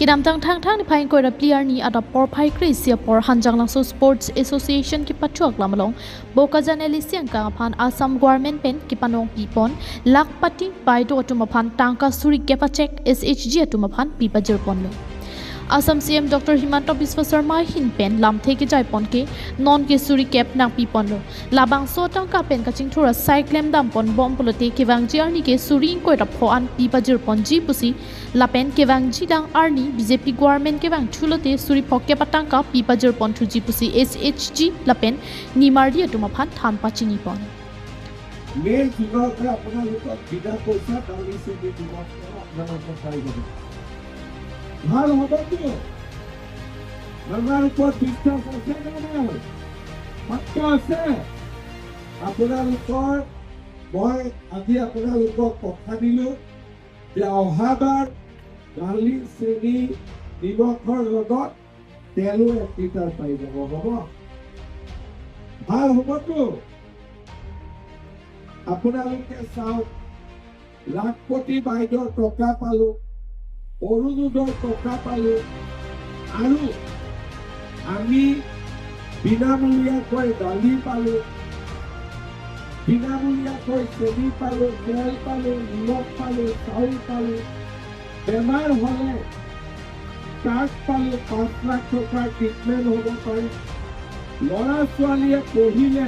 Kinam tang ni phain koi player ni ada por phai Krisia por Hanjang Langso Sports Association ki pachuak lamalong boka janeli siang ka phan Assam government pen ki panong pipon lakpati baido atuma phan tangka suri kepa check SHG atuma phan pipa jerpon lo Assam CM Dr.HB Sarma hin pen lam theke jai pon ke non ke suri kep nang pipon lo labang so tangka pen ka chingthura cyclem dam pon bom polote ke wang ji arni ke suri koi ra pho an pipa jerpon ji pusi lapen ke wang ji dang arni BJP government ke wang thulote suri phokke patang ka pipa jerpon thu ji pusi SHG lapen nimardi atuma phan than pachini pon main chungaw ka apna lok bida koisa dali se de chungaw apna ko sai gobe ভাল হবে তো আমার উপর বিশ্বাস আছে না পাক্কা আছে আপোনালোকৰ মই আজি আপোনালোকক কথা দিলো যে অহাবাৰ দালি চেনি নিমখৰ লগত তেলো 1 লিটাৰ পাই যাব হ'ব ভাল হ'বতো আপোনালোকে চাওক লাখপতি বাইদেউৰ টকা পালো অৰুণোদয় টকা পালো আৰু আমি বিনামূলীয়াকৈ দালি পালো বিনামূলীয়াকৈ চেনি পালো তেল পালো নিমখ পালো চাউল পালো বেমাৰ হ'লে কাৰ্ড পালো 5 লাখ টকাৰ ট্ৰিটমেণ্ট হ'ব পাৰে ল'ৰা ছোৱালীয়ে পঢ়িলে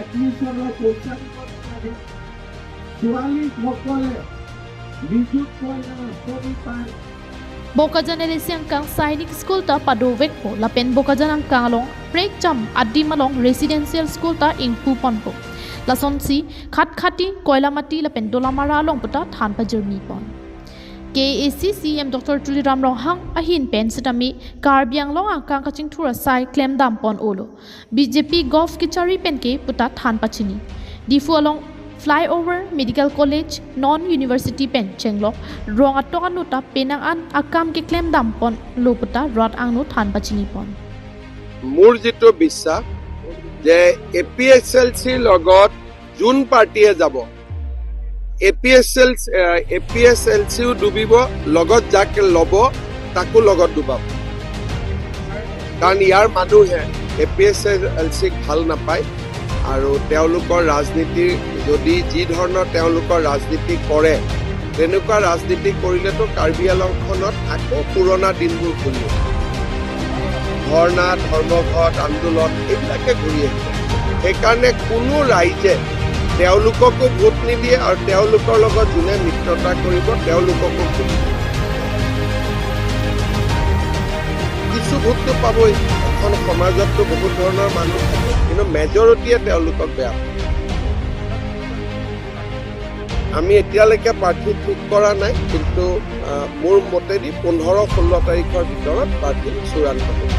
এডমিশ্যনৰ পইচা দিব লাগে ছোৱালীসকলে Boka janeli siang kang Sainik School ta padovek po lapen boka janang kangalong break jam addi malong residential school ta ingpu ponpo lason si khati koila mati lapen dolamara long puta than pa jermi pon KAC CM Dr.HB Sarma ahin pen sitami karbiang long angkang kaching thura sai claim dam pon olo BJP golf kichari pen ke puta than pachini difu along Flyover Medical College Non-University Pen Chenglok Rong Atokan Nuta Penang An Akam ke claim dampon Loputa Rod Angno Than Pachini Pon Mur jito bisa je APSLC logot June party e jabo APSLC dubibo logot jake lobo taku logot dubab karon yar manu he APSLC bhal napai আৰু তেওঁলোকৰ ৰাজনীতি যদি যি ধৰণৰ তেওঁলোকৰ ৰাজনীতি কৰে তেনেকুৱা ৰাজনীতি কৰিলেতো কাৰ্বি আংলংখনত আকৌ পুৰণা দিনবোৰ ঘূৰি ধৰ্ণা ধৰ্মঘট আন্দোলন এইবিলাকে ঘূৰি আহিছে সেইকাৰণে কোনো ৰাইজে তেওঁলোককো ভোট নিদিয়ে আৰু তেওঁলোকৰ লগত যোনে মিত্ৰতা কৰিব তেওঁলোককো ভোট কিছু ভোটটো পাবই এখন সমাজততো বহুত ধৰণৰ মানুহ থাকে কিন্তু মেজৰিটিয়ে তেওঁলোকক বেয়া আমি এতিয়ালৈকে প্ৰাৰ্থী ঠিক কৰা নাই কিন্তু মোৰ মতেদি 15-16 তাৰিখৰ ভিতৰত প্ৰাৰ্থী চূড়ান্ত হ'ব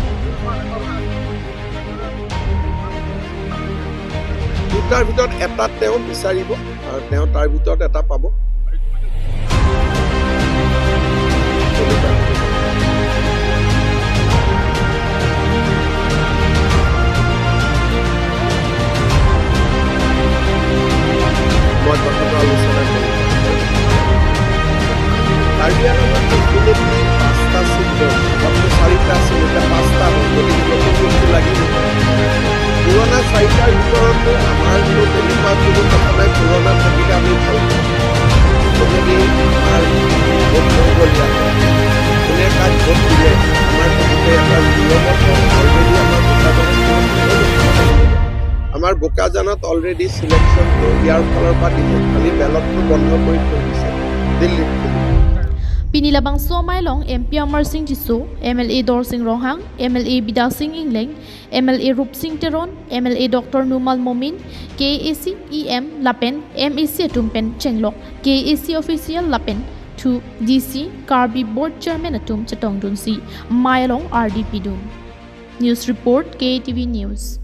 দুটাৰ ভিতৰত এটা তেওঁ বিচাৰিব আৰু তেওঁ তাৰ ভিতৰত এটা পাব পুৰণা চাৰিটাৰ ভিতৰতো আমাৰ তেনেকুৱা কোনো কথা নাই পুৰণা থাকিলে আমি ভাল যদি আমাৰ ভোট কৰিবলগীয়া হয় কোনে কাক ভোট দিলে আমাৰ বহুতে এটা নিয়মত অলৰেডি আমাৰ বোকাজানত অলৰেডি চিলেকশ্যনটো ইয়াৰ ফালৰ পৰা দিব খালি বেলটটো বন্ধ কৰি থৈ দিছে দিল্লীত Pinilabang Somai Long MP Amar Singh Jiso, MLA Dor Singh Rohang, MLA Bida Singh Ingleng, MLA Rup Singh Teron, MLA Dr. Numal Momin, KAC EM Lapen, MAC Atum Pen Chenglok, KAC Official Lapen, 2 DC Karbi Board Chairman Atum Chatong Dunsi, Mailong RDP Dun. News Report KTV News.